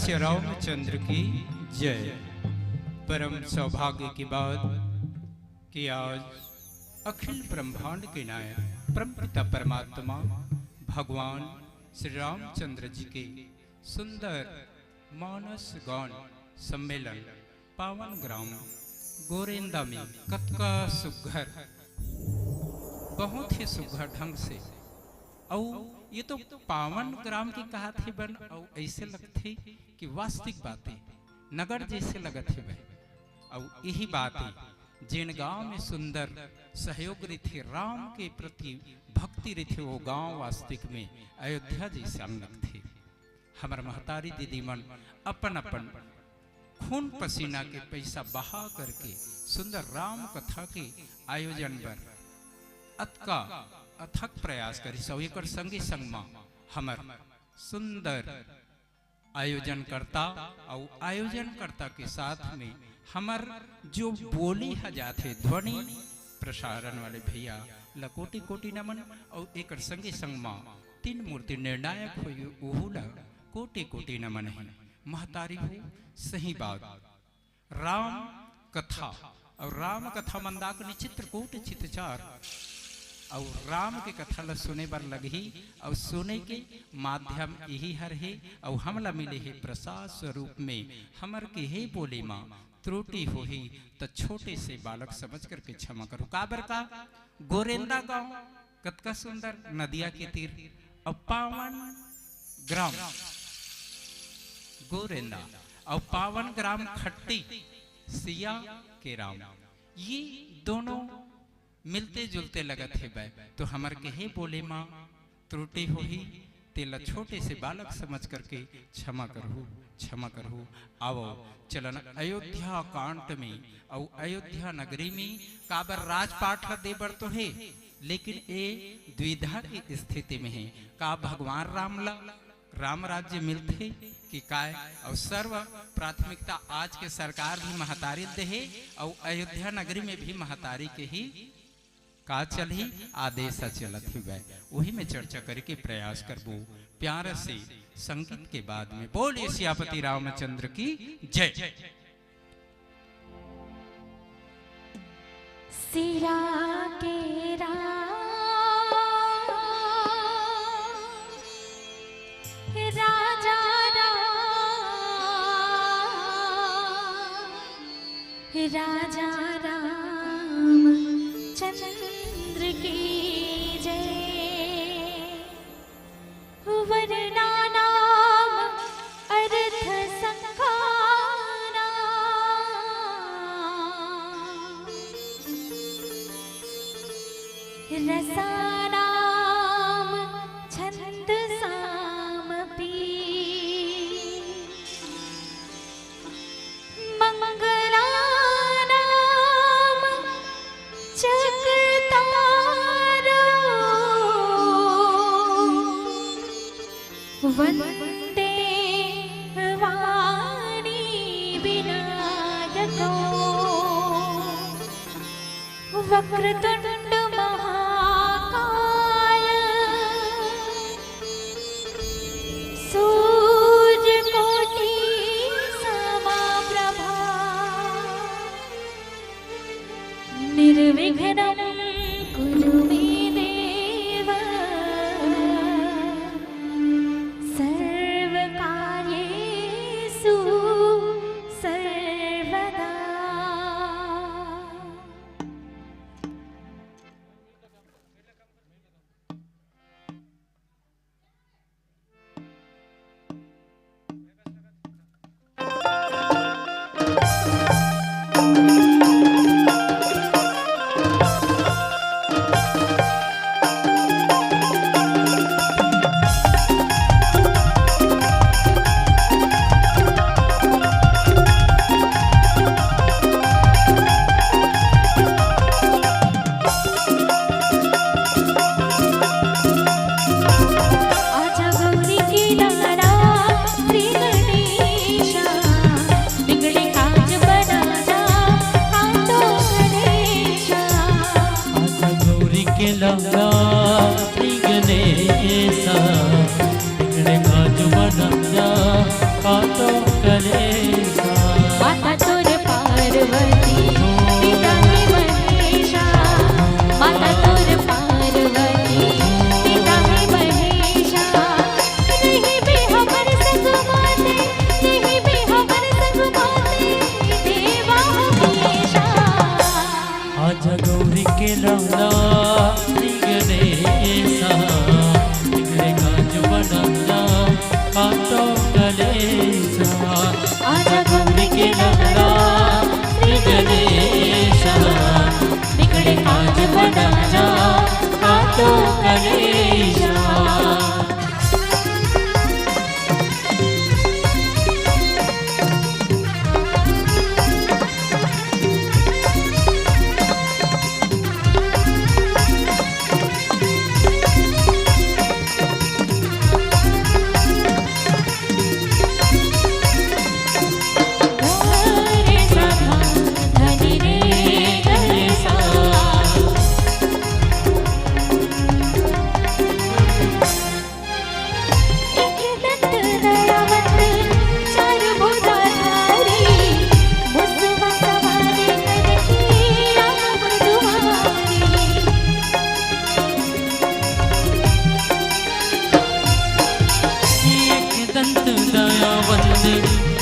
श्री रामचंद्र की जय। परम सौभाग्य की बात कि आज अखिल ब्रह्मांड के नायक परमपिता परमात्मा भगवान श्री रामचंद्र जी के सुंदर मानस गान सम्मेलन पावन ग्राम गोरेंदा में कतका सुघर, बहुत ही सुघर ढंग से और ये तो पावन ग्राम की कहा थे बन और ऐसे लगते कि वास्तविक बातें नगर जैसे लगत है वह। और यही बातें जिन गांव में सुंदर सहयोग थे राम के प्रति भक्ति थे वो गांव वास्तविक में अयोध्या जैसा लगते। हमार महतारी दीदी मन अपन अपन खून पसीना के पैसा बहा करके सुंदर राम कथा के आयोजन पर अतका अथक प्रयास करी सौ एकर संगे संग मां हमर सुंदर आयोजन करता और आयोजन करता के साथ में हमर जो बोली है जाते ध्वनि प्रसारण वाले भैया लकोटी कोटि नमन और एकर संगे संग मां तीन मूर्ति निर्णायक हुई ओहुला कोटि कोटि नमन है। महतारी हो सही बात राम कथा और राम कथा मंदाक चित्र कोट चितचार और राम के कथा ला सुने बर लगी और सुने के माध्यम यही हर है और हमला मिले है प्रसाद स्वरूप में हमर के हे बोले माँ त्रुटि हो ही तो छोटे से बालक समझ करके क्षमा करो। काबर का गोरेंदा गांव कतका सुंदर नदिया के तीर और पावन ग्राम गोरेंदा और पावन ग्राम खट्टी सिया के राम, ये दोनों मिलते जुलते लगत है बै। तो हमार के हे बोले माँ त्रुटि हो ही तेला छोटे से बालक समझ करके क्षमा करो। आओ चलन अयोध्या कांट में और अयोध्या नगरी में काबर राजपाट दे बर तो है, लेकिन ये द्विधा की स्थिति में है। का भगवान राम राज्य मिलते कि काय और सर्व प्राथमिकता आज के सरकार भी महतारी दे है और अयोध्या नगरी में भी महतारी के ही का चल ही आदेश चलत ही वह वही में चर्चा करके प्रयास करबो प्यार से संगीत के बाद में। बोलिए सियापति रामचंद्र की जय। सिया के राजा राजा राम चंद्र की जय। वरना नाम अर्थ संखाना रसानाम छंद सामपी वंदे वाणी विनायको वक्रतुंड महाकाय सूर्यकोटि समप्रभा निर्विघ्नं कुरु मे देव सर्वकार्येषु सर्वदा। गणेशा काज बना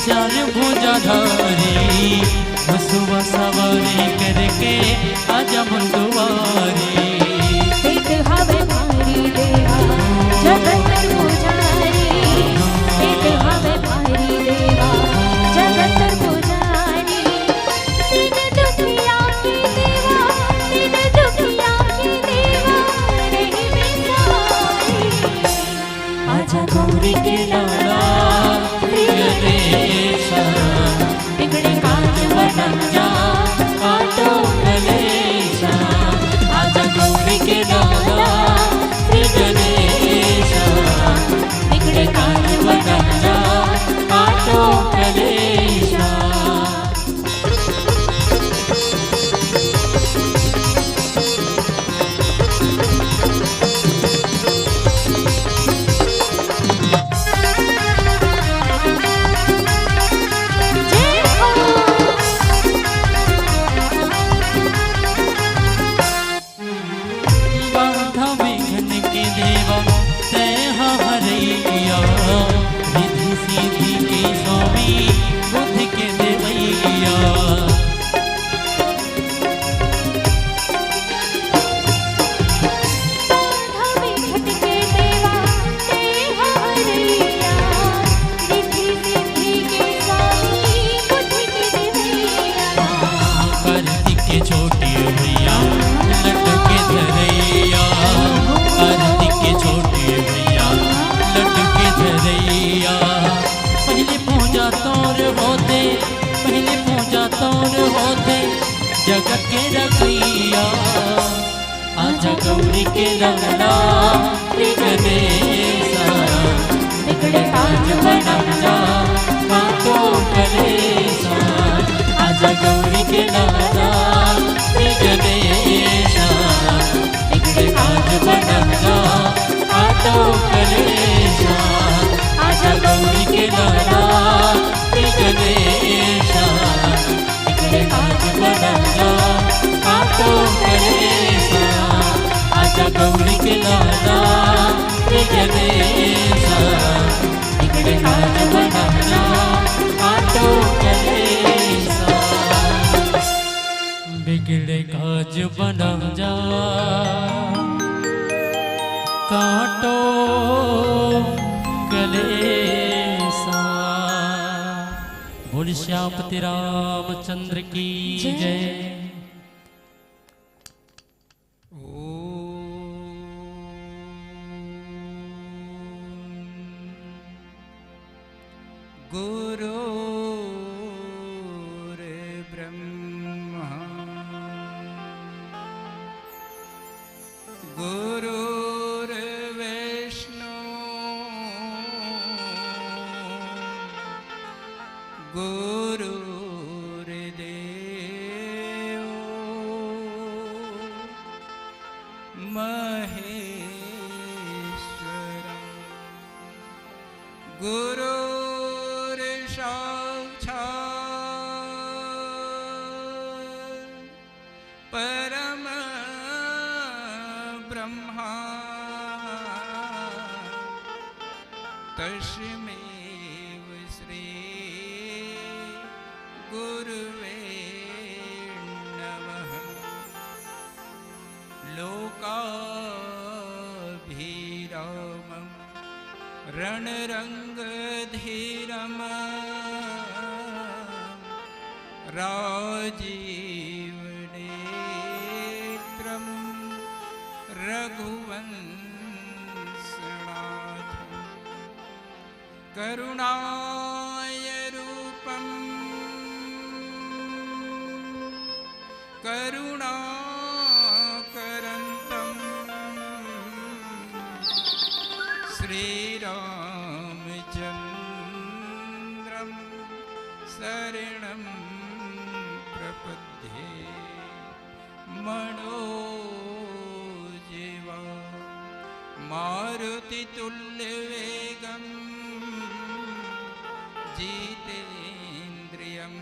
चार भुजाधारी मुसवा सवारी करके आजा मुंदवारी पेट हवे भारी देवा जगत पुजारी पेट हवे भारी देवा जगत पुजारी तीन दुखिया के देवा तीन दुखिया के देवा रही बेसारी आजा गौरी के लाला बिगड़े काज बन जा काटो कलेशा आजा गौरी के लाला श्री गणेशा बिगड़े काज बन जा काटो कलेशा जगत के रखैया आजा गौरी के लाला श्री गणेशा बिगड़े काज बन जा काटो कलेशा आजा गौरी के लाला श्री गणेशा बिगड़े काज बन जा काटो कलेशा आजा गौरी के लाला श्री गणेशा बिगड़े काज बन जा काटो कलेशा आजा गौरी के लाला श्री गणेशा बिगड़े काज बन जा काटो कलेशा बिगड़े काज बन जा काटो कलेशा। बोल श्यामपति रामचंद्र की जय। गुरुर्ब्रह्मा गुरुर्विष्णु गुरुर्देव महेश्वर गुरुर्साक्षात् परम ब्रह्मा तस्मै श्री गुरुवे नमः। लोकाभिरामं रणरङ्गधीरं राजीवनेत्रं रघुवंशनाथं करुणाय रूपं करुणाकरन्तं श्रीरामचन्द्रं शरणं प्रपद्ये। मनोजीवा मारुत मारुति तुल्य वेगम जितेन्द्रियं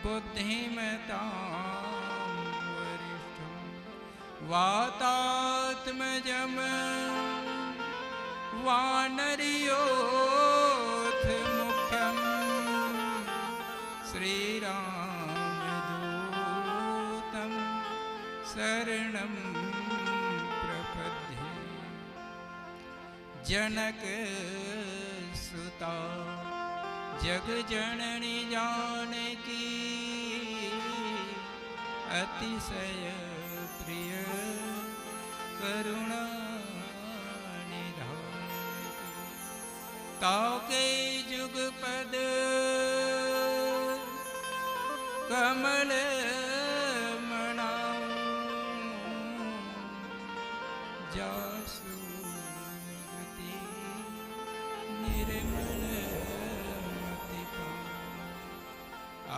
बुद्धिमतां वरिष्ठं वातात्मजं वानरयोऽथ मुख्यं श्रीरामदूतं शरणं प्रपद्ये। जनक सुता जग जननी जानकी अतिशय प्रिय करुणा निधान। ताके जुगपद कमल मनाऊं जासु गति निर्मल मति पाऊं।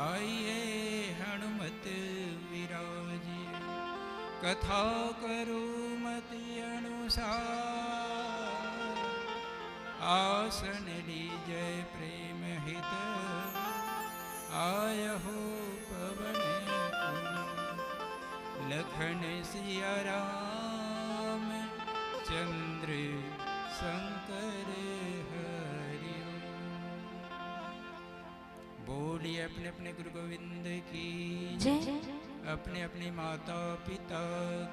आइए हनुमत विराजिए कथा करूं मति अनुसार। आसन लीजय प्रेम हित आयहो पवन कुमार। लखन सिया राम चंद्र शंकर हरि ओम। बोलिए अपने अपने गुरु गोविंद की जय अपने अपने माता पिता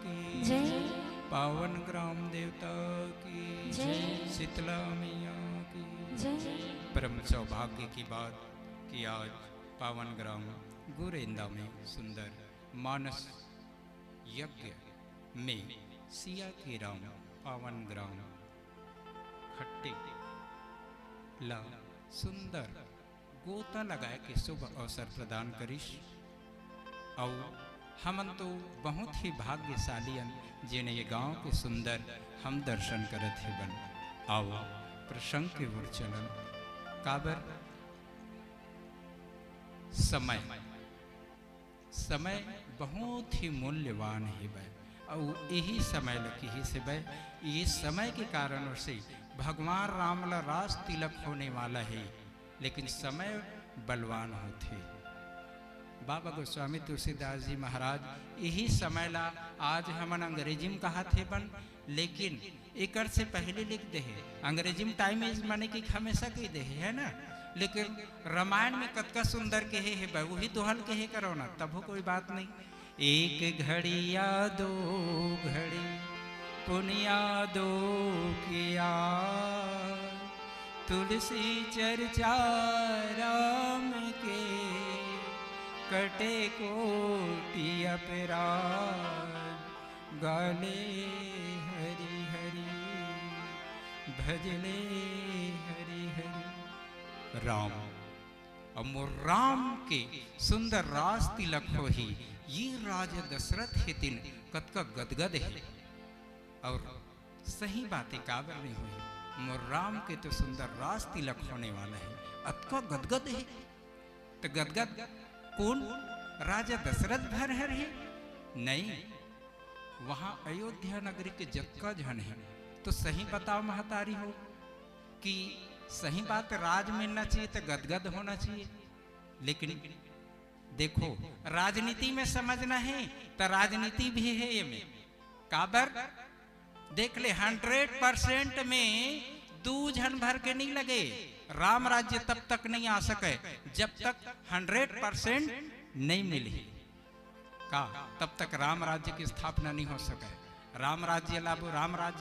की जय पावन ग्राम देवता की जय शीतला मैया की जय। परम सौभाग्य की बात कि आज पावन ग्राम गुरेंदा में सुंदर मानस यज्ञ में सिया के राम पावन ग्राम खट्टे ला सुंदर गोता लगाए के शुभ अवसर प्रदान करिश। और हमन तो बहुत ही भाग्यशालियन जिन्हें ये गांव के सुंदर हम दर्शन करत है बन। आओ प्रसंग के ओर चलन। काबर समय समय बहुत ही मूल्यवान है वह। और यही समय लकी ही से वह ये समय के कारण से भगवान राम ला रास तिलक होने वाला है, लेकिन समय बलवान होते। बाबा गोस्वामी तुलसीदास जी महाराज यही समय ला आज हमन अंग्रेजी में कहा थे बन, लेकिन एक से पहले लिख दे है। अंग्रेजी में टाइम इज माने कि हमेशा कही दे है ना, लेकिन रामायण में कतका सुंदर कहे है वही तो हल कहे करो ना, तब हो कोई बात नहीं। एक घड़ी या दो घड़ी पुनिया दो किया तुलसी चर्चा राम के कटे कोटि अपराध। गाले हरि हरि भजले हरि हरि। राम अमोर राम के सुंदर रास तिलक हो ही ये राजा दशरथ हितिन कतका गदगद है। और सही बातें काबर नहीं हुई। मोर राम के तो सुंदर रास तिलक होने वाला है, अतका गदगद है। तो गदगद कौन? राजा दशरथ भर है? नहीं, वहां अयोध्या नगरी के जत्का जन है। तो सही बताओ महतारी हो कि सही बात राज मिलना चाहिए तो गदगद होना चाहिए। लेकिन देखो राजनीति में समझना है तो राजनीति भी है ये में। काबर देख ले 100% में 2 जन भर के नहीं लगे। राम राज्य तब तक नहीं आ सके जब तक 100% नहीं मिली का, तब तक राम राज्य की स्थापना नहीं हो सके। राम राज्य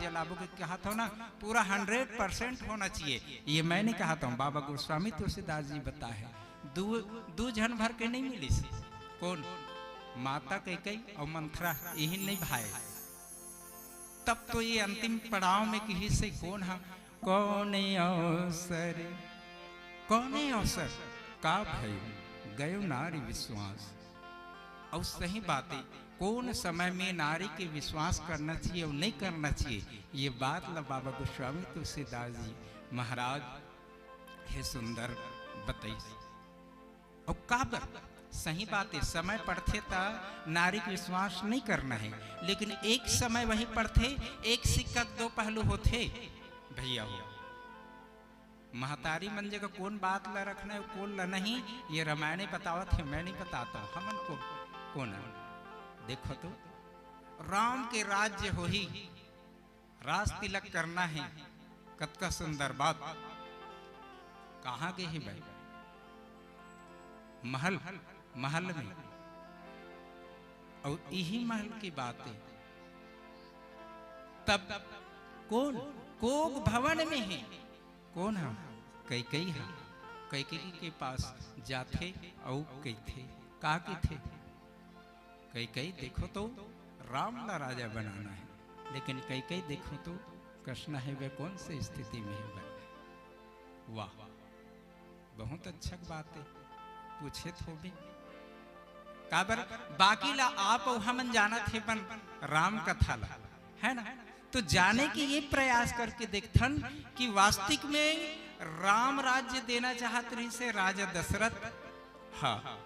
लाभो के कहा था ना, पूरा 100% होना चाहिए। ये मैं नहीं कहा था, बाबा गोस्वामी तुलसीदास जी बता है। 2 जन भर के नहीं मिली सी। कौन? माता कैकेयी और मंथरा, यही नहीं भाई। तब तो ये अंतिम पड़ाव में किसी से कौन है? कौन अवसर का भाई गयो नारी विश्वास। और सही बातें कौन समय में नारी के विश्वास करना चाहिए और नहीं करना चाहिए, ये बात ला बाबा गोस्वामी तुलसीदास जी महाराज है सुंदर बताई। और काबर सही बात है, समय पढ़ते था नारी के विश्वास नहीं करना है, लेकिन एक समय वही पढ़ते, एक सिक्का दो पहलू होते भैया हो। महतारी मन जगह कौन बात ला रखना है कौन ला नहीं, ये रामायण बतावत है, मैं नहीं बताता हमन को कौन। देखो तो राम के राज्य हो ही राज तिलक करना है, कतका सुंदर बात। कहाँ गए ही भाई, महल महल में, और यही महल की बात है। तब कौन कोग भवन में है, कौन है कैकेयी है। कैकेयी के पास जाते और कहते का के थे कैकेयी देखो तो राम ला राजा बनाना है, लेकिन कैकेयी देखो तो कृष्ण है वह कौन से स्थिति में है वह। वाह बहुत अच्छा बात है, पूछे तो भी काबर बाकी ला आप और हम जाना थे बन राम कथा ला है ना, तो जाने के ये प्रयास करके देखथन कि वास्तविक में राम राज्य देना चाहत रही से राजा दशरथ। हाँ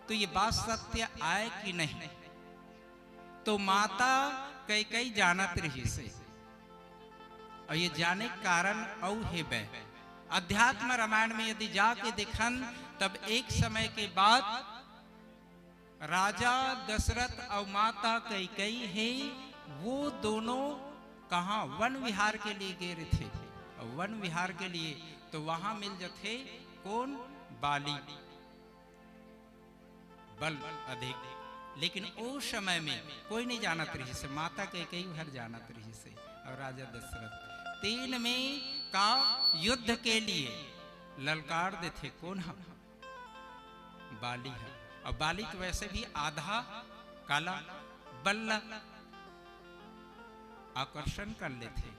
तो ये बात सत्य आए कि नहीं, तो माता कैकेयी जानत रही से, और ये जाने कारण औ है बे अध्यात्म रामायण में यदि जाके देखन तब एक समय के बाद राजा दशरथ और माता कैकेयी है वो दोनों कहा वन विहार के लिए गए थे। और वन विहार के लिए तो वहां मिल जाते कौन बाली बल अधिक, लेकिन उस समय में कोई नहीं जानत रही से, माता कैकेयी हर जानत रही से और राजा दशरथ तीन में का युद्ध के लिए ललकार देते कौन हम बाली है। और बाली तो वैसे भी आधा काला बल्ला आकर्षण कर लेते,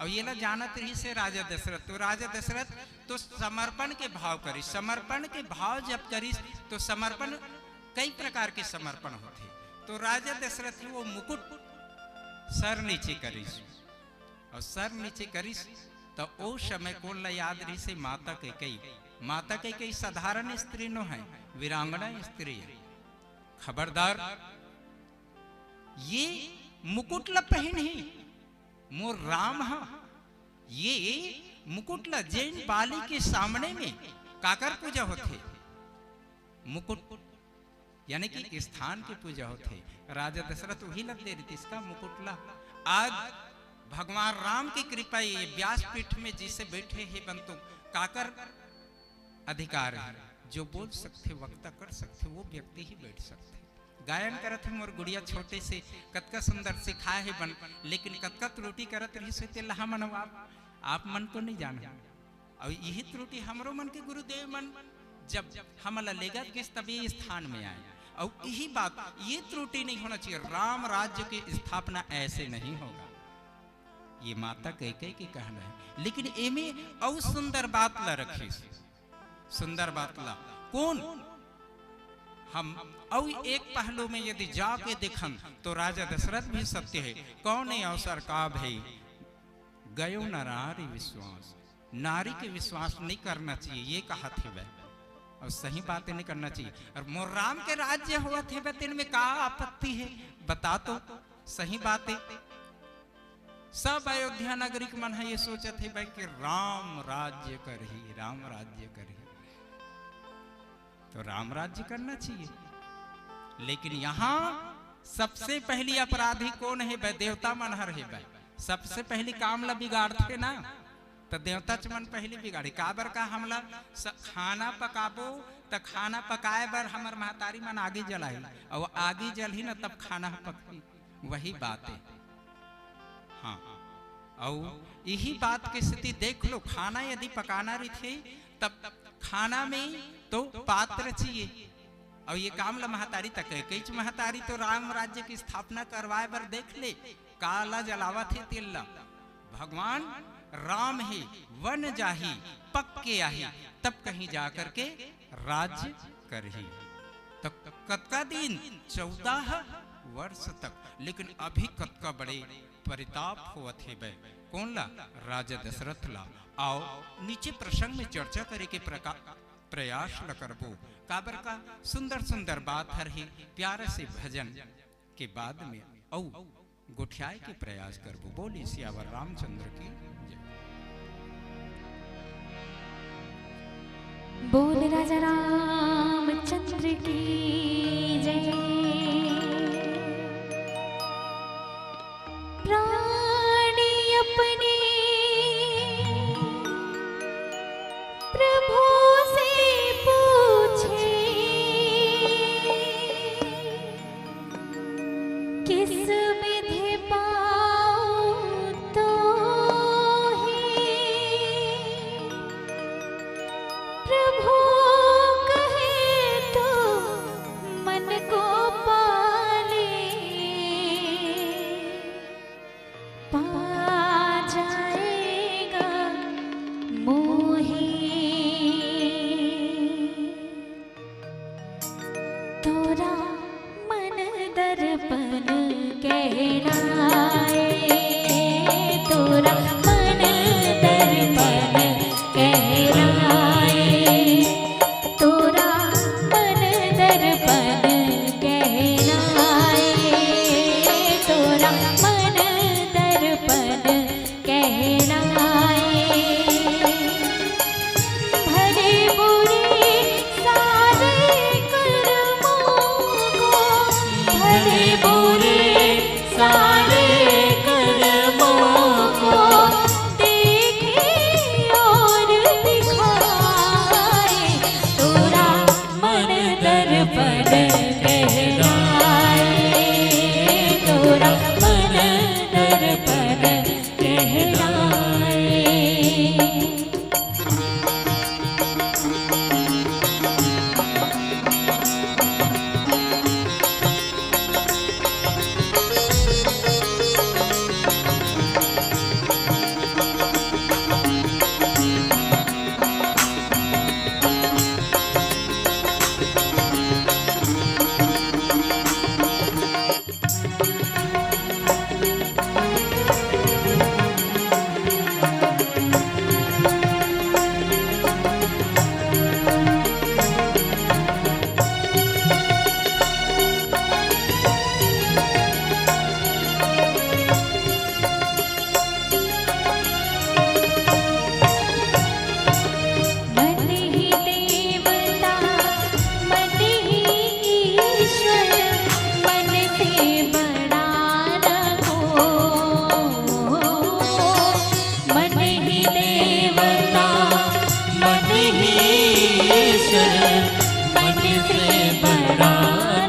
और ये ला जानत रही से राजा दशरथ। तो राजा दशरथ तो समर्पण के भाव करी, समर्पण के भाव जब करी तो समर्पण कई प्रकार के समर्पण होते। तो राजा दशरथ वो मुकुट सर नीचे करीस, और सर नीचे करीस तो ओ समय कौन ला याद रही से माता कैकेयी। माता कैकेयी साधारण स्त्री नो है, वीरांगना स्त्री है। खबरदार ये मुकुट ला पहन ही मोर राम हा, ये मुकुट ला जैन बाली के सामने में काकर पूजा होते, मुकुट यानी कि स्थान की पूजा होते। राजा दशरथ वही लग दे रही इसका मुकुट ला। आज भगवान राम की कृपा ये व्यासपीठ में जिसे बैठे हैं बंतु काकर अधिकार है, जो बोल सकते वक्ता कर सकते वो व्यक्ति ही बैठ सकते। गायन करत है मोर गुड़िया छोटे से कतका सुंदर सिखाए है बन, लेकिन कतका त्रुटि करत रही से तेला मन आप मन को नहीं जाना। और यही त्रुटि हमरो मन के गुरुदेव मन जब हम लेगत किस तभी स्थान में आए, और यही बात ये त्रुटि नहीं होना चाहिए। राम राज्य की स्थापना ऐसे नहीं होगा, ये माता कैकेयी की कहना है। लेकिन एमे और सुंदर बात ला रखी, सुंदर बात ला कौन हम और एक पहलू में यदि जाके देखन तो राजा दशरथ भी सत्य है। कौन अवसर का भाई गयो नारी विश्वास, नारी के विश्वास नहीं करना चाहिए ये कहा थे वह, और सही बातें नहीं करना चाहिए। और मोर राम के राज्य हुआ थे वह दिन में का आपत्ति है बता तो सही बातें। सब अयोध्या नागरिक मन है ये सोचे थे भाई कि राम राज्य कर ही, राम राज्य कर ही, तो राम राज्य करना चाहिए। लेकिन यहाँ सबसे पहली अपराधी कौन है भाई, देवता मनहर है भाई। सबसे पहली काम ला बिगाड़ते ना तो देवता चमन पहली बिगाड़ी। काबर का हमला खाना पकाबो तो खाना पकाए बर हमर महतारी मन आगे जलाई, और आगे जल ही ना तब खाना पकी, वही बात है। हाँ और यही बात की स्थिति देख लो, खाना यदि पकाना रही थे तब खाना में तो पात्र चाहिए, और ये काम ला महतारी तक है। कई महतारी तो राम राज्य की स्थापना करवाए बर देख ले काला जलावा थे तिल्ला, भगवान राम ही वन जाही पक्के आही तब कहीं जाकर के राज्य करही। तो कतका दिन 14 वर्ष तक, लेकिन अभी कतका बड़े परिताप हुआ थे बे कौन ला, राजा दशरथ ला। आओ नीचे प्रसंग में चर्चा करे के प्रकार प्रयास न करबो। काबर का सुंदर सुंदर बात हर ही प्यार से भजन के बाद में औ गोठियाए के प्रयास करबो। बोली सियावर रामचंद्र की जय। बोल राजा रामचंद्र की जय। प्राणी अपने प्रभु से पूछे, किस विधि पाऊं तो प्रभु कहे तो मन को पाले, पा जाएगा मोहे। तोरा मन दर्पण कहलाए, तोरा मन दर्पण कहलाए, तोरा मन दर्पण कहलाए, तोरा मन दर्पण कहलाए। भले बुरे सारे कर्मों को, भले बुरे सारे कर्मों को देखे और दिखाए, तोरा मन दर्पण कहलाए, तोरा मन दर्पण कहलाए। मन ही देवता मन ही ईश्वर, मन से बड़ा न कोई। मन ही देवता मन ही ईश्वर, मन से बड़ा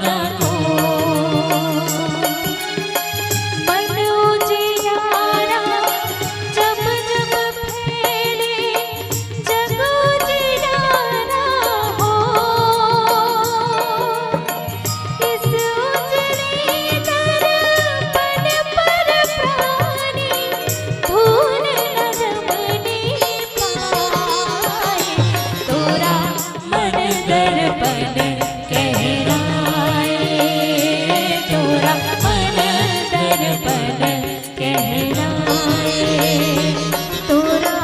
न कोई। मन उजियारा जब जब फैले, जग उजियारा हो। इस उजले दर्पण पर प्राणी धूल न जमने पाए, तोरा मन दर्पण कहलाए, तोरा मन दर्पण कहलाए, तोरा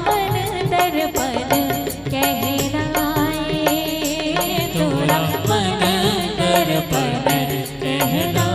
मन दर्पण कहलाए, तोरा मन दर्पण कहलाए।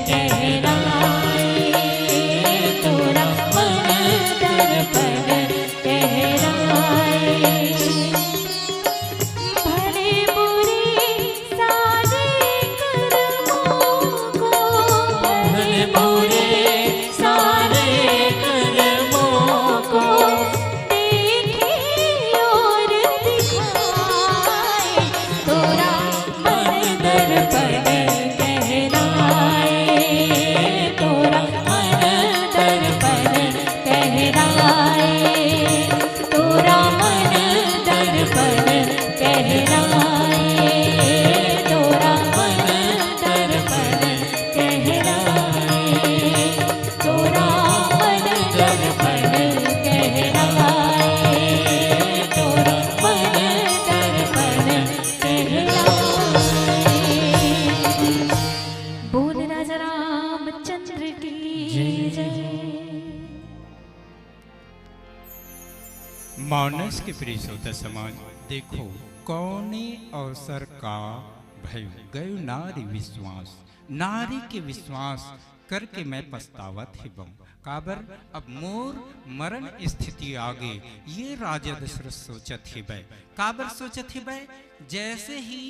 कहराए तोरा मन दर्पण कहराए भले बुरे सारे कर्मों को भले बुरे सारे कर्मों को देखे और दिखाए तोरा मन दर्पण कहराए तोरा मन दर्पण कहराए तोरा मन दर्पण कहराए तोरा मन दर्पण कहराए तोरा मन दर्पण कहराए तोरा मन दर्पण कहराए। बोल राजा रामचंद्र की जय। मानस के प्रिय श्रोता समाज, देखो कौने अवसर का भयो गयो नारी विश्वास, नारी के विश्वास करके मैं पछतावत ही बहूं काबर अब मोर मरण स्थिति आगे ये राजा दशरथ सोचत ही बे काबर सोचत ही बे जैसे ही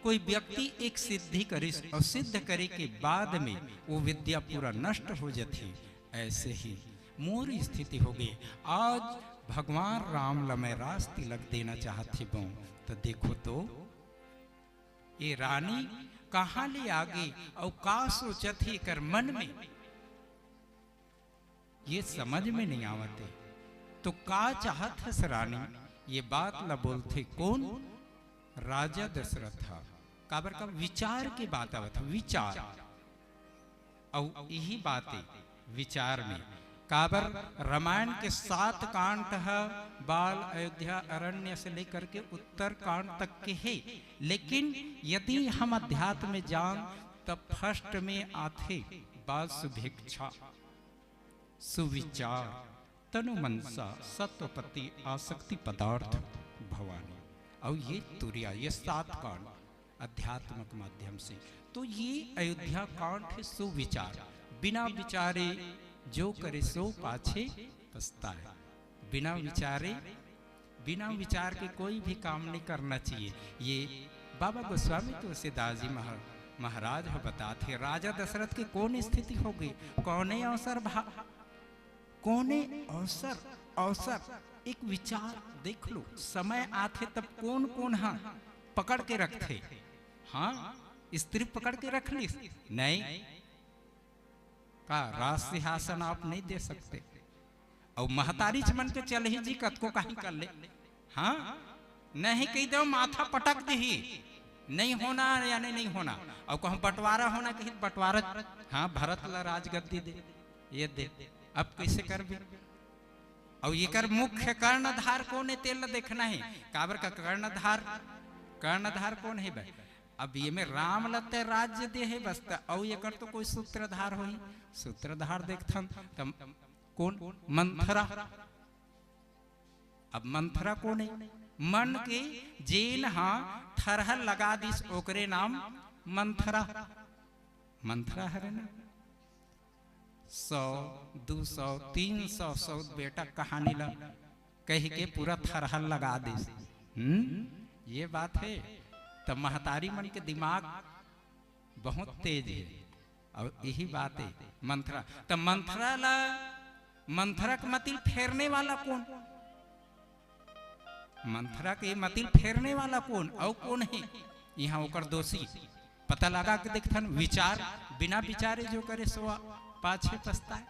कोई व्यक्ति एक सिद्धि करे और सिद्ध करे के बाद में वो विद्या पूरा नष्ट हो जाती, ऐसे ही मोर स्थिति हो गई। आज भगवान राम लमे रास तिलक देना चाहते बो तो देखो तो ये रानी कहाँ ले आगे और का सोचत ही कर मन में ये समझ में नहीं आवते तो का चाहत है रानी ये बात ला बोलते कौन राजा दशरथ था काबर का विचार की बात आवत विचार और यही बातें विचार में काबर रामायण के 7 कांड है बाल अयोध्या अरण्य से लेकर के उत्तर कांड तक के है, लेकिन यदि हम अध्यात्म में जान तब फर्स्ट में आते बाल सुभिक्षा सुविचार तनु मनसा सत्वपति आसक्ति पदार्थ भवानी और ये तुरिया ये 7 कांड अध्यात्मक माध्यम से। तो ये अयोध्या कांड है सुविचार, बिना विचारे जो करे सो पाछे पछताए। बिना बिना विचार के कोई भी काम नहीं करना चाहिए। ये बाबा गोस्वामी तुलसीदास जी महाराज हो बताते राजा दशरथ की कौन स्थिति हो गई, कौने अवसर कौने अवसर एक विचार देख लो, समय आते तब कौन कौन हाँ पकड़ के रखते, हाँ स्त्री पकड़ के रख ली नहीं का राज सिंहासन आप नहीं दे सकते और महतारी चमन के चल ही जी कत को कहीं कर ले, हाँ नहीं कही दो माथा पटक दी नहीं होना यानी नहीं होना और कहूँ बंटवारा होना कहीं बंटवारा, हाँ भरत ला राजगद्दी दे ये दे अब कैसे कर भी और ये कर मुख्य कर्णधार कौन है तेल देखना है काबर का कर्णधार कौन है भाई। अब ये में राम लते राज्य दे है बस और ये कर तो कोई सूत्रधार हो सूत्रधार देखथन तम कौन मंथरा। अब मंथरा कौन है मन के जेन हाँ थरहल लगा दिस ओकरे नाम मंथरा है ना 100 200 300 100 बेटा कहानी ला कह के पूरा थरहल लगा दिस ये बात है। तब महतारी मन के दिमाग बहुत तेज है और यही बात है मंथरा। तब मंथरा का मतिल फेरने वाला कौन, मंथरा के मतिल फेरने वाला कौन और कौन है यहाँ ओकर दोषी पता लगा के देखथन। विचार बिना विचारे जो करे सो पाछे पछताए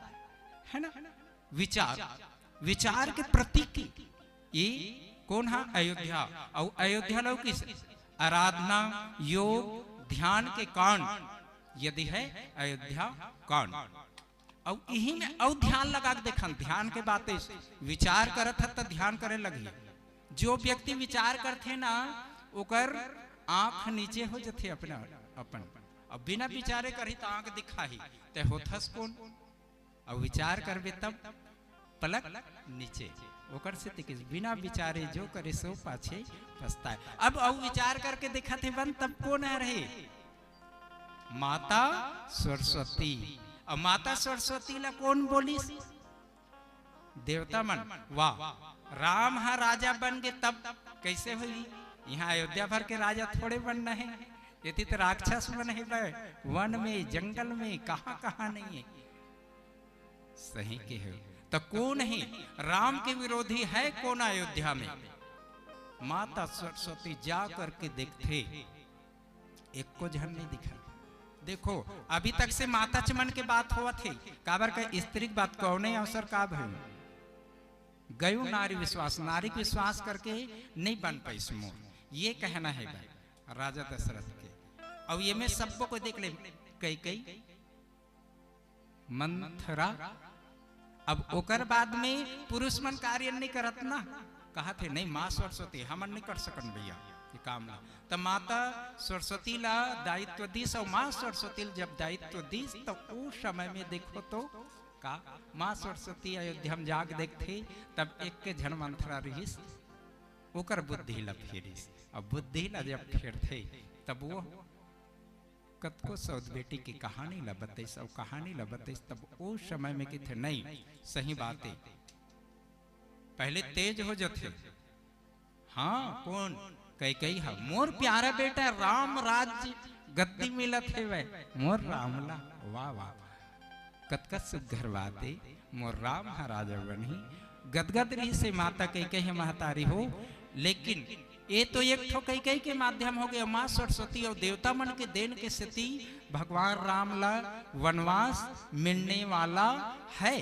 है ना। विचार के प्रतीक ये कौन है अयोध्या और अयोध्या लोग किस आराधना योग ध्यान के कांड यदि है अयोध्या कांड और यही में और ध्यान लगा के देखन ध्यान के बातें विचार करत है तो ध्यान करे लगी। जो व्यक्ति विचार करते ना ओकर आंख नीचे हो जाते अपना अपन अब बिना विचारे करी तो आंख दिखाही ते होथस कौन और विचार करबे तब पलक नीचे ओकर से तिकिस बिना विचारे जो करे सो पाछे पछताए। अब विचार करके देखा थे बन तब कौन आ रहे माता सरस्वती। और माता सरस्वती ला कौन बोली? देवता मन। वाह, राम हा राजा बन गए तब कैसे हुई? यहाँ अयोध्या भर के राजा थोड़े बनना है, ये तो राक्षस बन है वन में जंगल में, कहाँ कहाँ नहीं है। सही के हो तो कौन है? राम के विरोधी है कौन अयोध्या में? माता सरस्वती जा करके देखते, एक को झन नहीं दिखा। देखो अभी तक से माता चमन के बात हुआ थे, काबर का स्त्री की बात कौन अवसर का भय गयो नारी विश्वास, नारी के विश्वास करके नहीं बन पाई समूह, ये कहना है भाई राजा दशरथ के। और ये में सबको को देख ले, कई कई मंथरा। अब ओकर बाद में पुरुष मन कार्य नहीं करत ना, कहा थे नहीं माँ सरस्वती हमन नहीं कर सकन भैया ये काम ला। तो माता सरस्वती ला दायित्व दीस, और माँ सरस्वती जब दायित्व दीस तो उस समय में देखो तो का माँ सरस्वती अयोध्या में जाग देखते, तब एक के झन मंथरा रहीस, ओकर बुद्धि ला फेरिस। अब बुद्धि ला जब फेरते तब वो कतको सौद बेटी की कहानी ला बतैस, और कहानी ला बतैस तब उस समय में कि थे नहीं सही बातें पहले तेज हो जाते। हाँ कौन? कई हा मोर प्यारा बेटा राम राज्य गद्दी मिलत है वह मोर रामला। वाह वाह, कतकत सुघर बाते मोर राम हा राजा बनी। गदगद रही से माता कई महतारी हो, लेकिन ये तो एक ठो कई के माध्यम हो गया माँ सरस्वती और देवता मन के देन के स्थिति भगवान राम ला वनवास मिलने वाला है।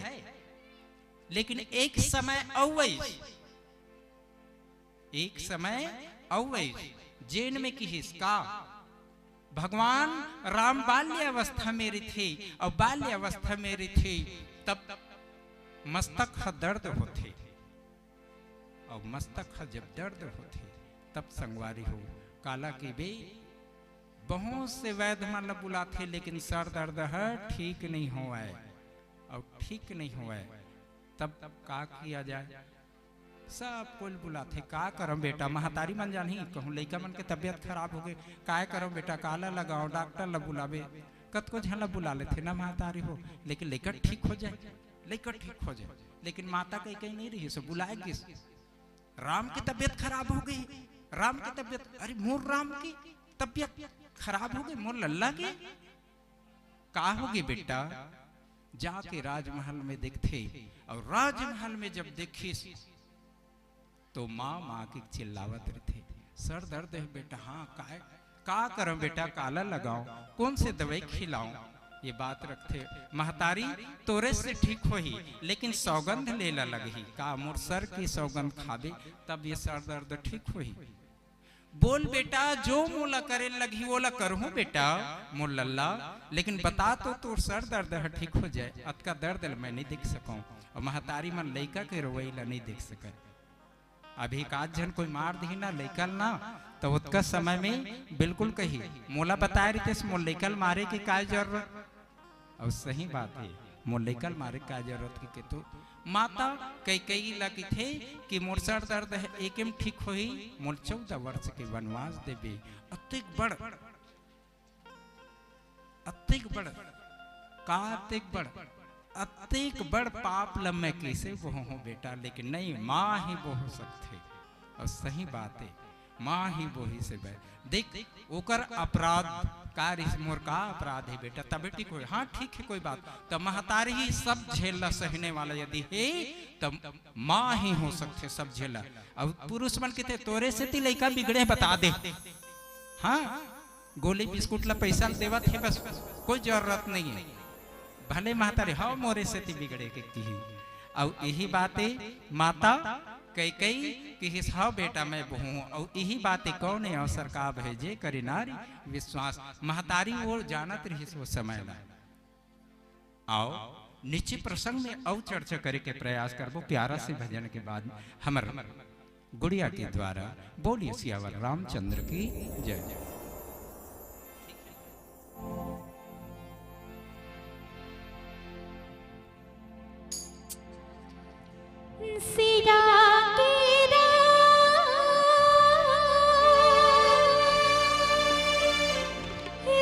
लेकिन एक समय अवैस जैन में की हिस्सा भगवान राम बाल्य अवस्था में थे, और बाल्य अवस्था में थे तब मस्तक का दर्द होते, और मस्तक का जब दर्द होते तब संगवारी हो काला की बे बहुत से वैद्य मन बुलाते, लेकिन सर दर्द है ठीक नहीं हुआ है, और ठीक नहीं हुआ है तब का किया जाए? सब कोई बुलाते, का करम बेटा महतारी मन जानी कहूँ लइका मन के तबियत खराब हो गए, काय करो बेटा काला लगाओ, डॉक्टर ला बुलावे, कत को झला बुला लेते ना महतारी हो, लेकिन लइका ठीक हो जाए, लइका ठीक हो जाए। लेकिन माता कहीं नहीं रही, सो बुलाए किस? राम की तबियत खराब हो गई, राम की तबियत, अरे मोर राम की तबियत खराब हो गई, मोर लल्ला की का होगी बेटा? जाके राजमहल में देखते, और राजमहल में जब देखी तो माँ माँ की चिल्लावत रहते, सर दर्द है बेटा। हाँ का करो बेटा, काला लगाओ, कौन से दवाई खिलाऊं? ये बात रखते महतारी तोरे से ठीक हो ही, लेकिन सौगंध लेला लगी, का मोर सर की सौगंध खाबे तब ये सर दर्द ठीक हो ही। बोल बेटा जो मोला करे लगी वो ला करहूं बेटा मोर लल्ला, लेकिन बता तो तोर सर दर्द है ठीक हो जाए, अतका दर्द मैं नहीं देख सकूं। और महतारी मन लइका के रोवैला नहीं देख सके। अभी एक आध जन कोई मार दी ना लइकल ना, तो उतका समय में बिल्कुल कही मोला बताए रही मोर लइकल मारे की काय जरूरत? और सही बात है मोर लइकल मारे का जरूरत की के तो माता कई लगी थे कि मोर सर दर्द है एकम ठीक हो ही, मोर 14 वर्ष के वनवास देवे, अतिक बड़ अतिक बड़ पाप लम्बे कैसे वो हो बेटा, लेकिन नहीं माँ ही वो हो सकते। और सही बात है माँ ही वो ही से देख ओकर अपराध कार्य मोर का अपराध है बेटा, तभी ठीक हो। हाँ ठीक है कोई बात, तो महतारी ही सब झेला सहने वाला यदि है तब माँ ही हो सकते सब झेला। अब पुरुष मन के थे तोरे से ती लइका बिगड़े बता दे, हाँ गोली बिस्कुट ला पैसा देवा थे बस, कोई जरूरत नहीं है, भले महतारी हाँ मोरे से ती बिगड़े के की। और यही बातें माता कई कि हाँ बेटा मैं बहू, और यही बातें कौन है अवसर का भेजे करी नारी विश्वास। महतारी वो जानत रही वो समय ला। आओ नीचे प्रसंग में और चर्चा करे के प्रयास करबो प्यारा से भजन के बाद हमर गुड़िया के द्वारा। बोलिए सियावर रामचंद्र की जय। सिया के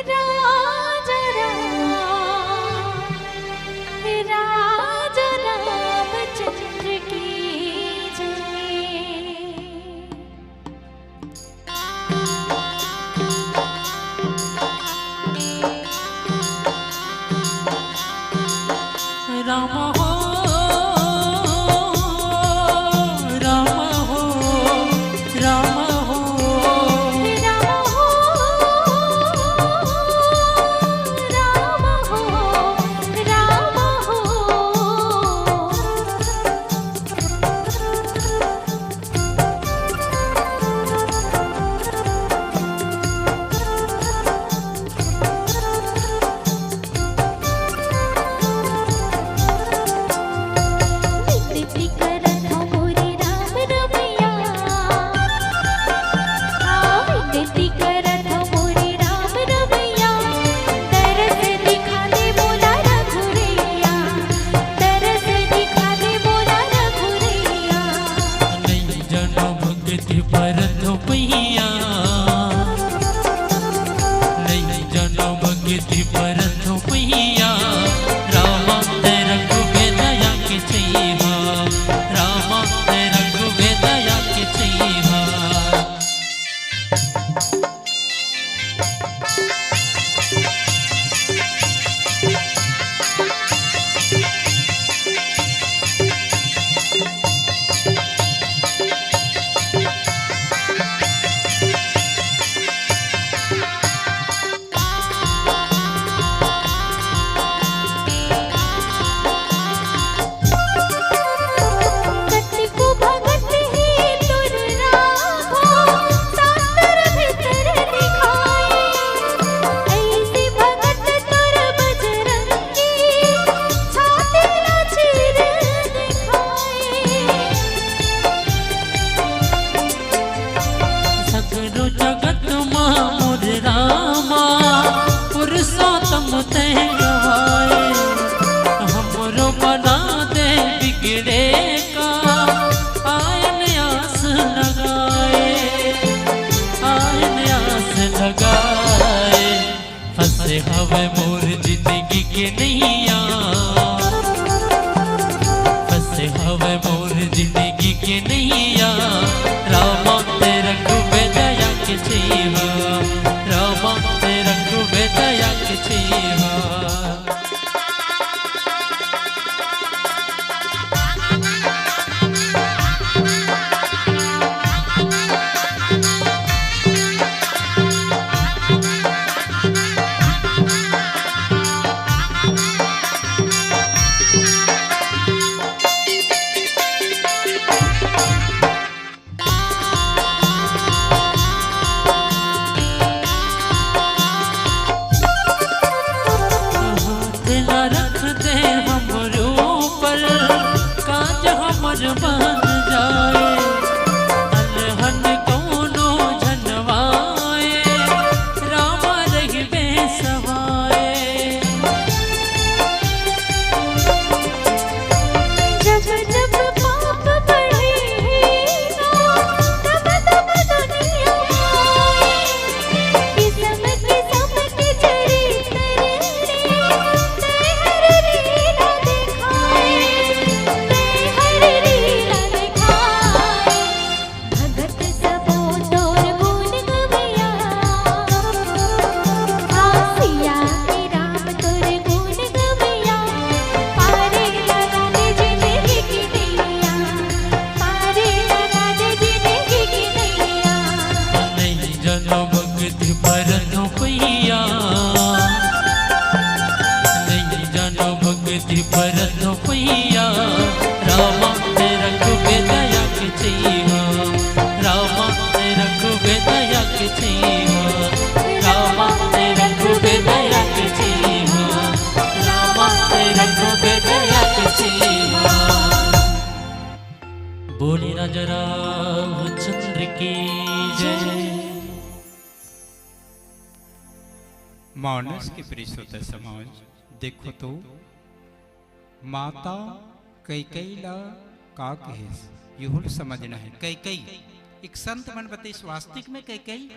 राज राम हो राम हो राम हो हवे मोर जिंदगी के नैया फंसे हवे मोर जिंदगी के नैया रामा तेरा खूबे दया के छेवा रामा तेरा खूबे दया के छेवा बन जाए अलहन कोनो झनवाए रामा रहिबे सवाए जब जब पाप बढ़ेगा तब तब दुनिया किस्म किस्म के चरित्र हर लीला दिखाए भगत सबो तोर गुण गवैया सिया के राम तोर गुण गवैया पारे लगा दे जिंदगी की नैया पारे लगा दे जिंदगी की नैया नहीं जनो भक्ति परनो पैया नहीं जनो भक्ति परनो पैया रामा तेरा खूबे दया के छेवा रामा तेरा खूबे दया के छेवा रामा तेरा खूबे दया के छेवा रामा तेरा खूबे दया के छेवा बोले राजा रामचंद्र की जय मानस के परिशुद्ध समाज देखो तो माता कैकैला का कहेस युहुल समझना है कैकई एक संत मन बते स्वास्तिक में कैकई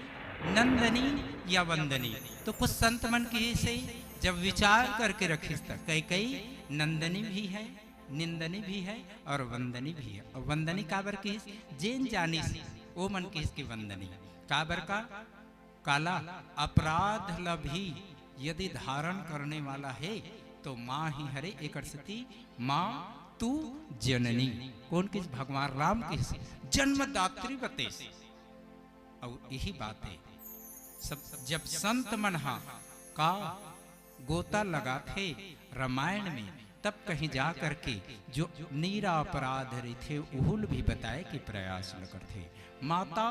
नंदनी या वंदनी तो कुछ संत मन की से जब विचार करके रखिस तक कैकई नंदनी भी है निंदनी भी है और वंदनी भी है और वंदनी काबर की जेन जानिस वो मन की इसकी वंदनी काबर का काला अपराध लभी यदि धारण करने वाला है तो माँ ही हरे एक सती माँ तू जननी कौन किस भगवान राम की जन्मदात्री बते। और यही बात है सब जब संत मनहा का गोता लगा थे रामायण में, तब कहीं जा करके जो निरापराध रहे थे उहुल भी बताए कि प्रयास न करते। माता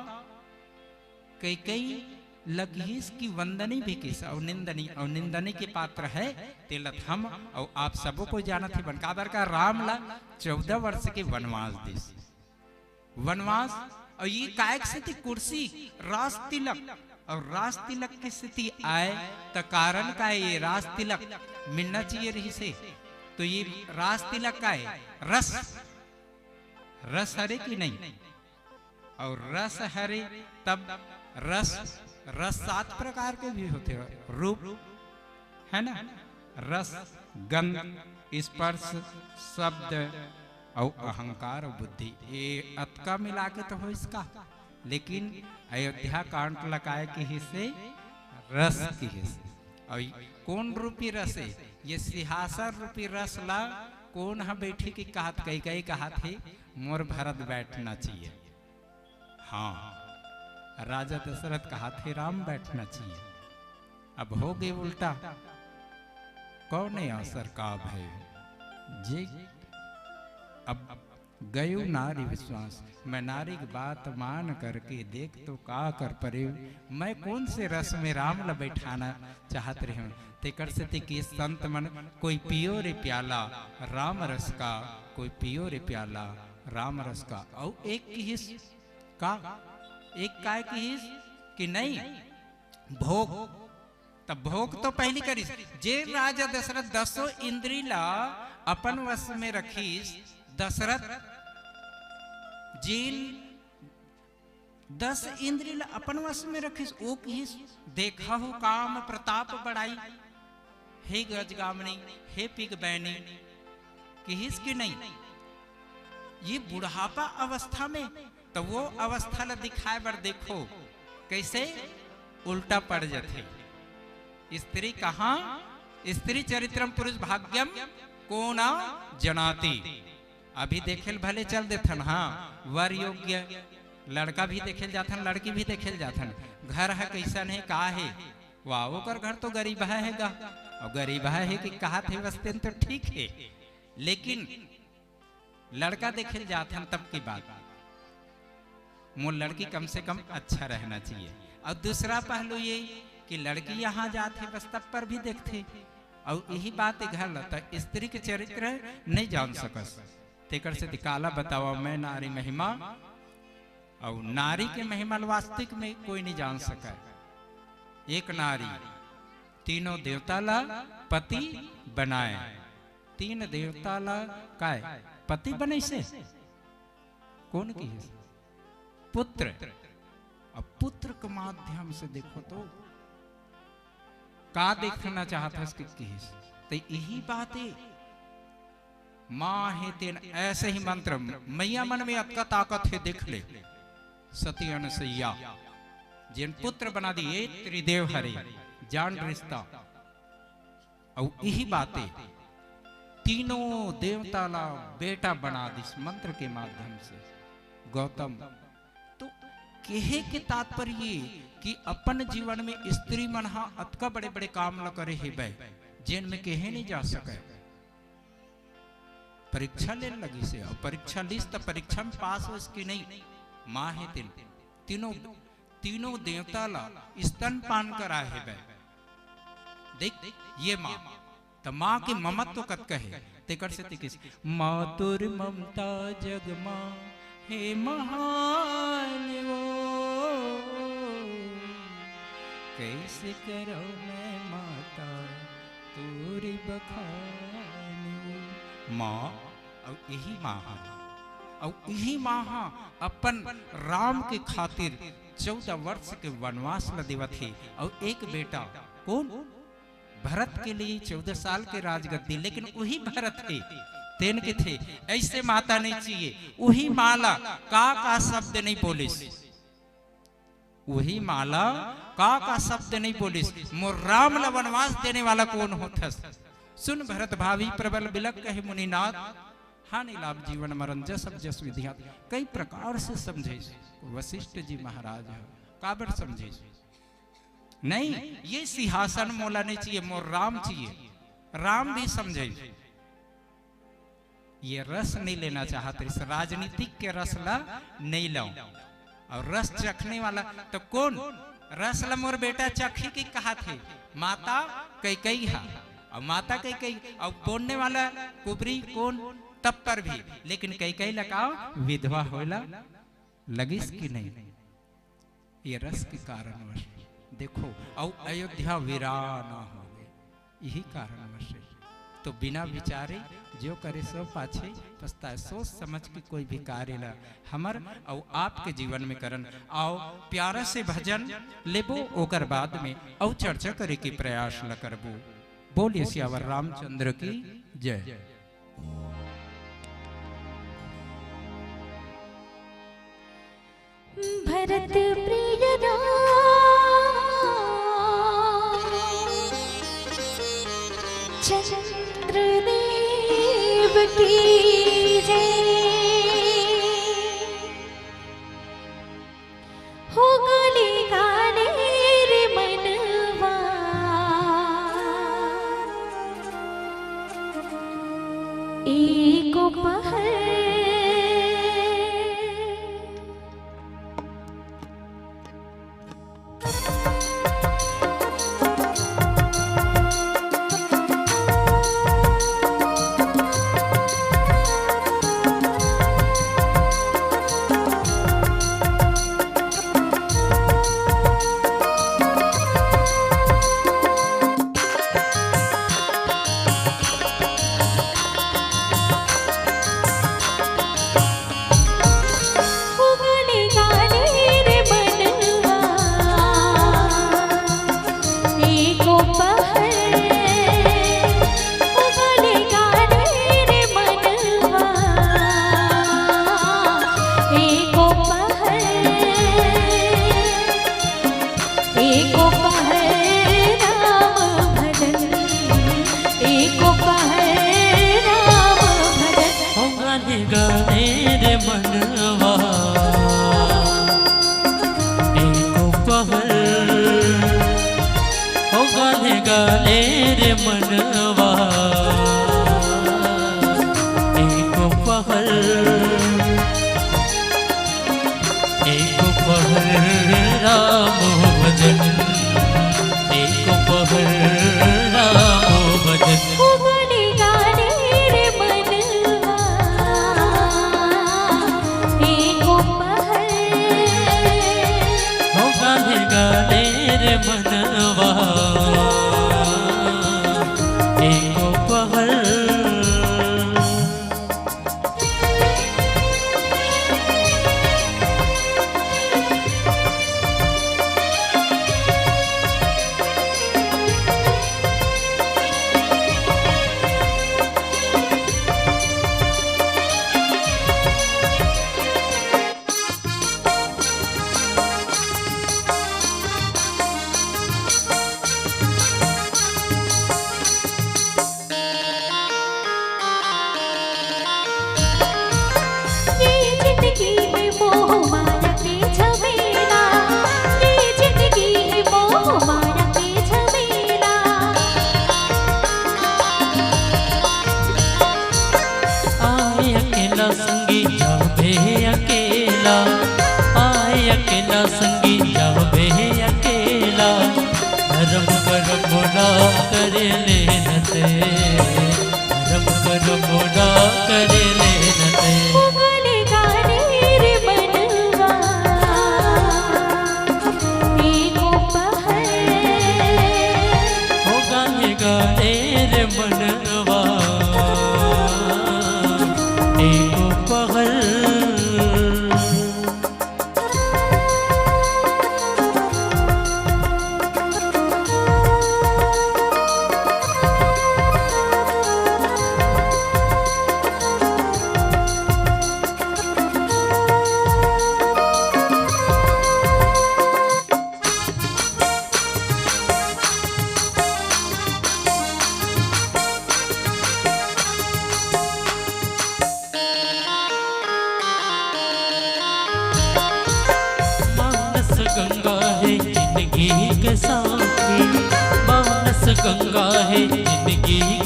कई लघीस की वंदनी भी किस और निंदनी के पात्र है तिलत हम और आप सबों को जाना थे बनकादर का राम ला 14 वर्ष के वनवास देश वनवास। और ये कायक स्थिति कुर्सी राज तिलक और राज तिलक की स्थिति आए तो कारण का है ये राज तिलक मिलना चाहिए रही से। तो ये राज तिलक का है रस रस हरे की नहीं और रस हरे तब रस रस 7 प्रकार के भी होते हैं रूप है ना रस गंध स्पर्श शब्द और अहंकार और बुद्धि ये अतका मिला के तो हो इसका। लेकिन अयोध्या कांड लगाए के हिस्से रस की हिस्से और कौन रूपी रस है ये सिंहासन रूपी रस ला कौन हम बैठी की कहत कई कहा थे मोर भरत बैठना चाहिए। हाँ राजा दशरथ कहा थे राम बैठना चाहिए। अब हो गए उल्टा कौन है असर का भय जी। अब गयो नारी विश्वास मैं नारी की बात मान करके देख तो का कर परे मैं कौन से रस में राम ल बैठाना चाहत रहे हूँ। तेकर से ते संत मन कोई पियो रे प्याला राम रस का कोई पियो रे प्याला राम रस का। और एक की हिस का एक काय की हिस कि नहीं भोग तब भोग तो पहली करी जे राजा दशरथ 10 इंद्री ला अपन वश में रखीस। दशरथ जील 10 इंद्रिय अपन वश में रखिस ओ किस देखा हो काम प्रताप बढ़ाई हे गजगामनी हे पिग बैनी किस की नहीं ये बुढ़ापा अवस्था में तो वो अवस्था ला दिखाए बर देखो कैसे उल्टा पड़ जाते। स्त्री कहाँ स्त्री चरित्रम पुरुष भाग्यम कोना जनाती। अभी देखेल भले चल देथन हाँ वर योग्य लड़का भी देखेल जाथन लड़की भी देखेल जाथन घर है कैसन है का है वाह ओकर घर तो गरीब है गा और गरीब है कि कहा थे वस्ते तो ठीक है। लेकिन लड़का देखेल जाथन तब की बात मोर लड़की कम से कम अच्छा रहना चाहिए। और दूसरा पहलू ये कि लड़की यहाँ जाते बस तब पर भी देखते और यही बात घर तो स्त्री के चरित्र नहीं जान सकस। तेकर से काला बतावा मैं नारी महिमा और नारी के महिमा वास्तविक में कोई नहीं जान सका। एक नारी तीनों देवता ला पति बनाए 3 देवता ला काय पति बने से कौन की है पुत्र। अब पुत्र के माध्यम से देखो तो का देखना चाहता है तो यही बात है माँ है तेन ऐसे ही मंत्र मैया मन में अतका ताकत है देख ले सती अनुसैया जिन पुत्र बना दिए त्रिदेव हरे जान रिश्ता। और यही बातें तीनों देवता ला बेटा बना दिस मंत्र के माध्यम से गौतम। तो कहे के तात्पर्य कि अपन जीवन में स्त्री मनहा अतका बड़े बड़े काम न करे है बै जिन में कहे नहीं जा सके। परीक्षा ले लगी से और परीक्षा लिस तो परीक्षा में पास हो इसकी नहीं माँ है तीनों देवता ला स्तन पान करा है बै देख ये माँ तो माँ के ममत्व कत कहे तेकर से किस मातुर ममता जग माँ हे महान वो कैसे करो मैं माता तोरी बखान माँ। और यही माँ और यही माँ अपन राम के खातिर 14 वर्ष के वनवास ल देवत है। और एक बेटा कौन भरत के लिए 14 साल के राजगद्दी लेकिन वही भरत है तेन के थे ऐसे माता नहीं चाहिए। वही माला का शब्द नहीं बोलिस वही माला का शब्द नहीं बोलिस मोर राम ला वनवास देने वाला कौन होता सुन भरत भावी प्रबल बिलक कहे मुनिनाथ, हानि लाभ जीवन मरण जस जस विधियात। कई प्रकार से समझे वशिष्ठ जी महाराज काबर समझे नहीं, ये सिंहासन मोला नहीं चाहिए, मोर राम चाहिए। राम भी समझे ये रस नहीं लेना चाहते, इस राजनीतिक के रस ला नहीं लो। और रस चखने वाला तो कौन, रस ला मोर बेटा चखी की कहा थे, माता कैकई हा, और माता कैकई, और बोलने वाला कुबरी कौन, तब पर भी, लेकिन कैकई लगाओ विधवा होला लगिस की नहीं, ये रस के कारण देखो। और अयोध्या वीराना हो गए, यही कारण से। तो बिना विचारे जो करे सो पाछे पछताए, सोच समझ के कोई भी कार्य ला हमर और आपके जीवन में करन। आओ प्यारा से भजन लेबो, ओकर बाद में और चर्चा करे के प्रयास ल करबो। बोलिए सियावर रामचंद्र की जय। भरत प्रिय राम, चंद्रदेव की जय। हो गले गाने रे मनवा, एको पहर मनवा, एको पहर राम भजन, एको पहर राम भजन। मनवा एको पहर करे लेनते, रब कर मोड़ा करे लेनते। गाने गाने रे मनवा, एको पहर। हो गाने गाने रे मनवा, एको पहर।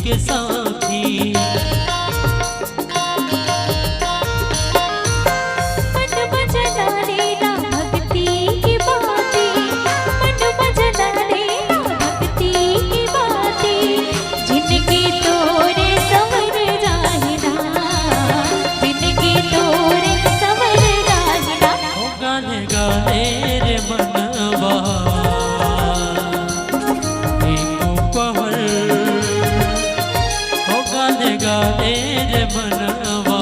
के साथी। मन भजना लेना भक्ति की बातें, मन भजना लेना भक्ति की बातें, जिनकी तोरे संवर जाहिना, जिनकी तोरे संवर जाहिना। ओ गाने गाने रे मनवा एको पहर, ओ गाने गाने रे मनवा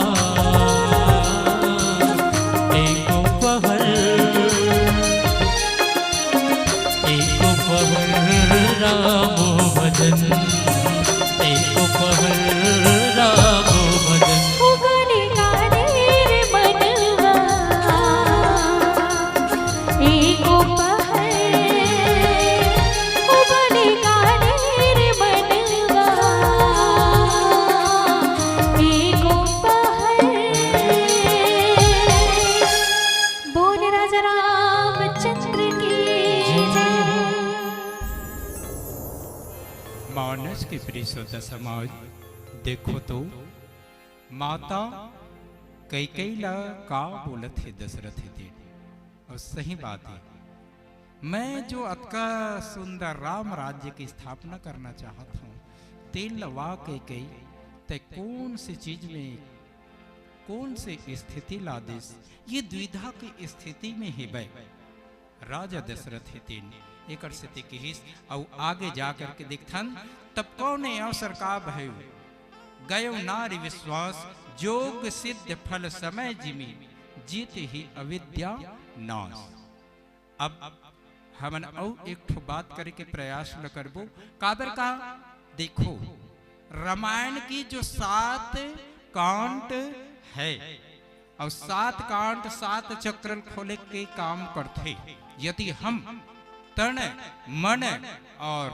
एको पहर, एको पहर रामो भजन, एको पहर रामो भजन। ओ गाने गाने रे मनवा एको पहर, ओ गाने गाने रे मनवा एको पहर। बोल राजा रामचंद्र की जय। मानस के प्रिय श्रोता समाज, देखो तो माता कैकेयी का बोलत है दशरथ दे, और सही बात है। मैं जो अतका सुंदर राम राज्य की स्थापना करना चाहता हूँ, तेल लवा कैकेयी ते कौन सी चीज में कौन सी स्थिति ला देस, ये द्विधा की स्थिति में है बै राजा दशरथ तीन एकड़ स्थिति की हिस। और आगे जाकर के दिखथन तब कौन अवसर का भय गयो नारी विश्वास, जोग सिद्ध फल समय जिमी, जीत ही अविद्या नाश। अब हमन और एक ठो बात करे के प्रयास न करबो। काबर का देखो, रामायण की जो 7 कांड है, और 7 कांड 7 चक्र खोले के काम करते। यदि हम तन मन और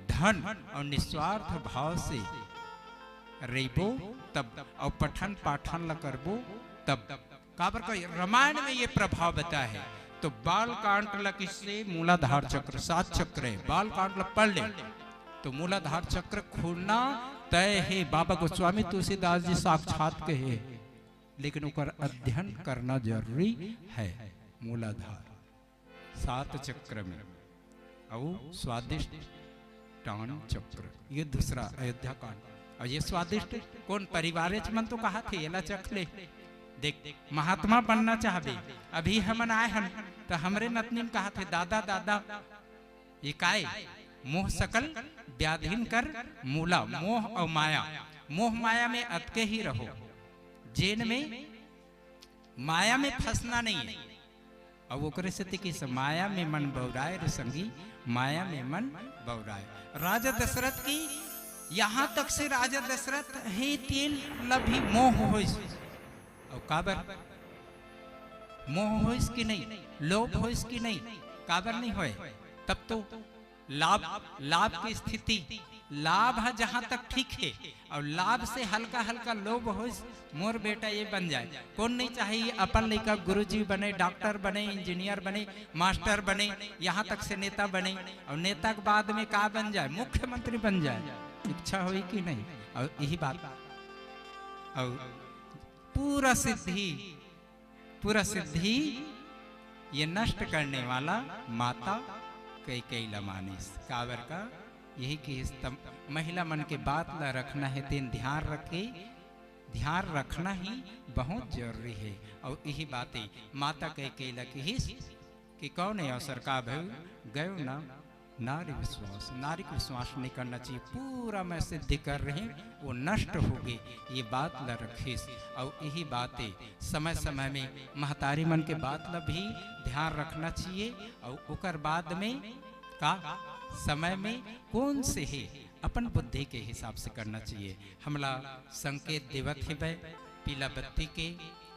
धन और निस्वार्थ भाव से रहिबो तब, और पठन पाठन ल करबो तब। काबर का रामायण में ये प्रभाव बता है। तो बाल कांड ल किससे, मूलाधार चक्र 7 चक्र है, बाल कांड ल पढ़ ले तो मूलाधार चक्र खुलना तय है। बाबा गोस्वामी तुलसीदास जी साक्षात कहे, लेकिन उकर अध्ययन करना जरूरी है। मूलाधार 7 चक्र में, और स्वादिष्ट टान चक्र ये दूसरा अयोध्या कांड। और ये स्वादिष्ट कौन परिवार मन तो कहा थे एला चख ले। देख महात्मा बनना चाहबे, अभी हमन आए हन तो हमरे नतनी कहा थे दादा दादा ये काय मोह सकल व्याधीन कर मूला। मोह और माया, मोह माया में अटके ही रहो, जेन में माया में फंसना नहीं है। और वो करे से कि माया में मन बौराए रे संगी, माया में मन बौराए। राजा दशरथ की यहाँ तक से राजा दशरथ हे तेल लभी मोह होइस। और काबर मोह होइस कि नहीं, लोभ होइस कि नहीं, काबर नहीं होए। तब तो लाभ की स्थिति, लाभ है जहां तक ठीक है, और लाभ से हल्का हल्का लोभ हो, मोर बेटा ये बन जाए। कौन नहीं चाहिए अपन लड़का गुरुजी बने, डॉक्टर बने, इंजीनियर बने, मास्टर बने, यहाँ तक से नेता बने, और नेता के बाद में का बन जाए, मुख्यमंत्री बन जाए। इच्छा हुई कि नहीं। और यही बात, और पूरा सिद्धि ये नष्ट करने वाला माता कैकेयी मानिस। काबर का यही कि महिला मन के बात ला रखना है, दिन ध्यान रखना ही बहुत जरूरी है। और यही बातें माता कैकेयी की हिस कि कौन है अवसर का भय गयो ना नारी विश्वास। नारी को विश्वास नहीं करना चाहिए, पूरा मैं सिद्धि कर रहे वो नष्ट हो गई, ये बात ला रखिस। और यही बातें समय समय में महतारी मन के बात ला भी ध्यान रखना चाहिए। और उकर बाद में का समय में कौन से है अपन बुद्धि के हिसाब से करना चाहिए। हमला संकेत देवत है वह पीला बत्ती के,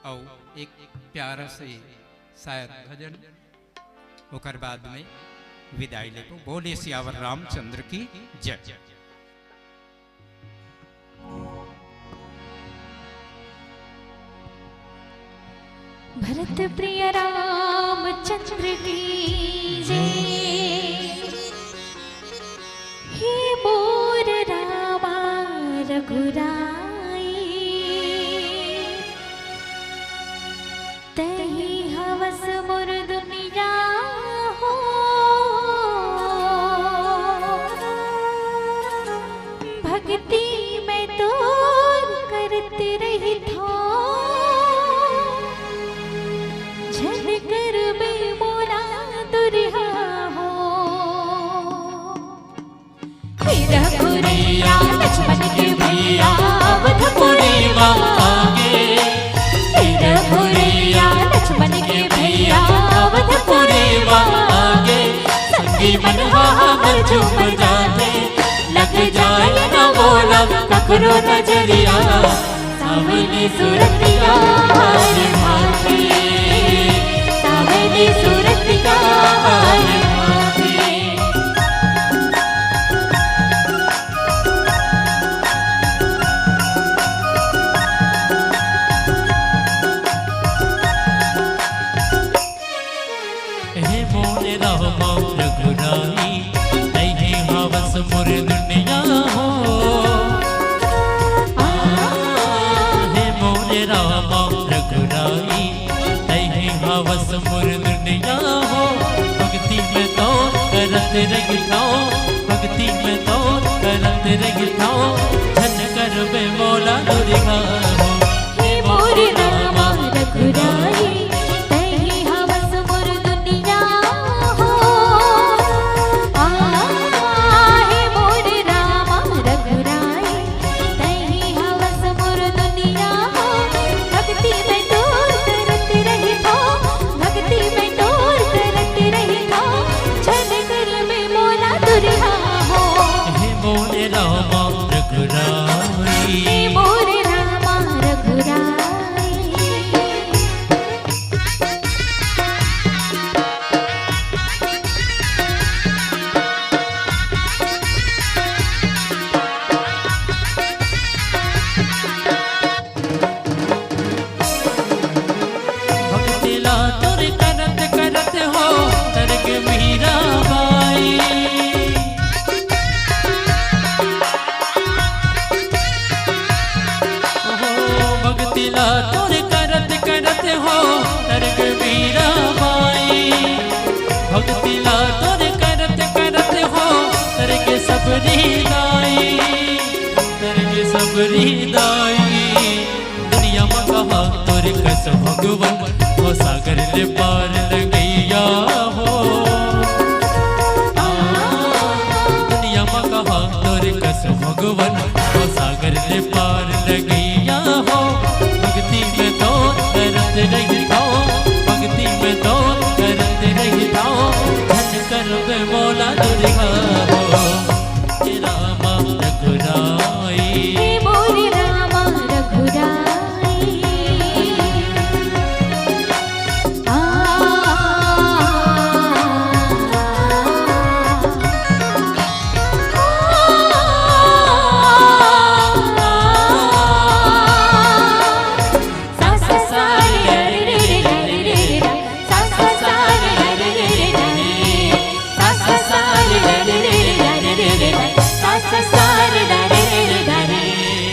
और एक प्यारा से शायद भजन, उकर बाद में विदाई ले। बोले सियावर रामचंद्र की जय। भरत प्रिय रामचंद्र की जय। हे मोर रामा रघुराई तही हवस मोर दुनिया हो भक्ति में तो करते रही था झन कर बे मोरा दुरिहा हो रघुरैया लक्ष्मण के भैया अवधपुरी आगे रघुरैया लक्ष्मण के भैया अवधपुरी आगे संगी मन हमर झूम जाते लग जाए न बोला ककरो नजरिया सावली सूरतिया हार भाती सावली सूरतिया हार भाती हे मोरे रामा रघुराई तैहे हवस मोर दुनिया हो हे मोरे रामा रघुराई तैहे हवस मोर दुनिया हो भक्ति में तो करत रहिता भक्ति में तो करत रहिता धन कर बे मौला दुर्गा हो हे मोरे रामा रघुराई तैहि हवस मोर दुनिया हो हे मोरे रामा रघुराई तैहि हवस मोर दुनिया हो भक्ति में तोर करत रही हो भक्ति में तोर करत रही हो छन कर में मोला दुरिहा हो हे मोरे रामा रघुराई हे मोरे रामा रघुराई भक्तिला तोर करत करत हो तरग मीरा बाई भक्तिला तोर करत करत हो तरग मीरा बाई भक्तिला तोर करत करत हो तरग सबरी दाई तरग सबरी दाई दुनिया में कहा तोर कस भगवान हो सागर ले पार लगैया हो दुनिया में कहा तोर कस भगवान हो सागर ले पार लगैया हो भक्ति में तो करत रहिता भक्ति में तो करत रहिता धन कर बे मौला दुर्गा हो हे रामा रघुराई हे मोरे रामा रघुराई सा सा सा रे रे रे रे रे सा सा सा रे रे रे रे सा सा सा रे रे रे रे सा सा सा रे रे रे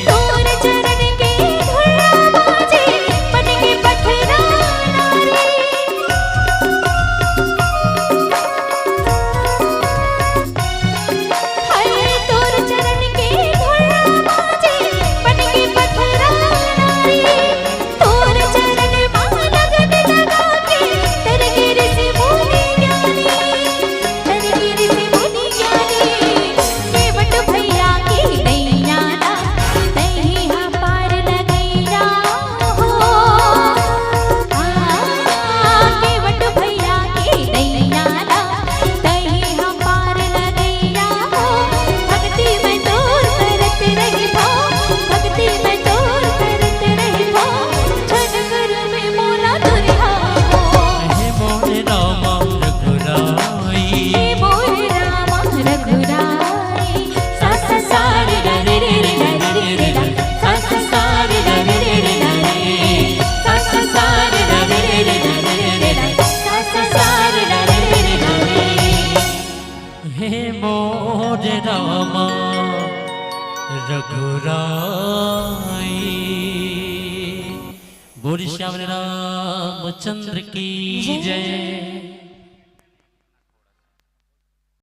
तोर चरण के धुरा बाजे बन के पठरा नारी हाय तोर चरण के धुरा बाजे बन के पठरा नारी तोर चरण मा लगन लगा के तेरे गिर से मुनि ज्ञानी तेरे गिर से मुनि ज्ञानी केवट भैया की नैया ना तैहि हा पार लगैया हो केवट भैया की नैया ना तैहि हा पार लगैया हो भक्ति में तोर करत रही हो भक्ति में तोर करत रही हो छन कर में मोला दुरिहा हो हे मोरे रामा रघुराई हे मोरे रामा रघुराई सा सा सा रे रे रे रे रे सा सा सा रे रे रे रे सा सा सा रे रे रे रे सा सा सा रे रे रे हे मोरे रामा रघुराई। बोल श्याम रामचंद्र की जय।